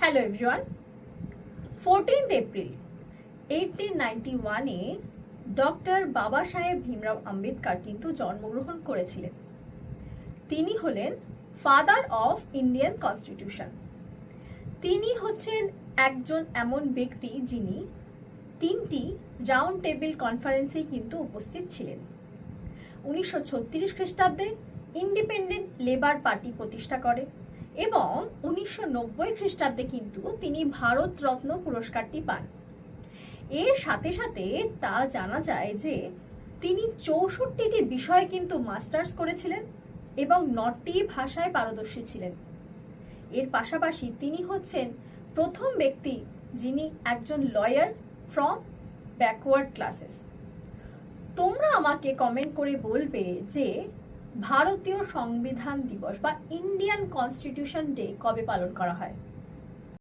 Hello everyone. 14th April 1891-এ doctor Baba Saheb Bhimrao Ambedkar কিন্তু জন্মগ্রহণ করেছিলেন। তিনি হলেন ফাদার অফ ইন্ডিয়ান কনস্টিটিউশন। তিনি হচ্ছেন একজন এমন ব্যক্তি যিনি 3টি রাউন্ড টেবিল কনফারেন্সে কিন্তু উপস্থিত ছিলেন। 1936 খ্রিস্টাব্দে ইন্ডিপেন্ডেন্ট লেবার পার্টি প্রতিষ্ঠা করে এবং 1990 খ্রিস্টাব্দে কিন্তু তিনি ভারতরত্ন পুরস্কারটি পান। এর সাথে সাথে তা জানা যায় যে তিনি 64টি বিষয়ে কিন্তু মাস্টার্স করেছিলেন এবং 9টি ভাষায় পারদর্শী ছিলেন। এর পাশাপাশি তিনি হচ্ছেন প্রথম ব্যক্তি যিনি একজন লয়ার ফ্রম ব্যাকওয়ার্ড ক্লাসেস। তোমরা আমাকে কমেন্ট করে বলবে যে ভারতীয় সংবিধান দিবস বা ইন্ডিয়ান কনস্টিটিউশন ডে কবে পালন করা হয়।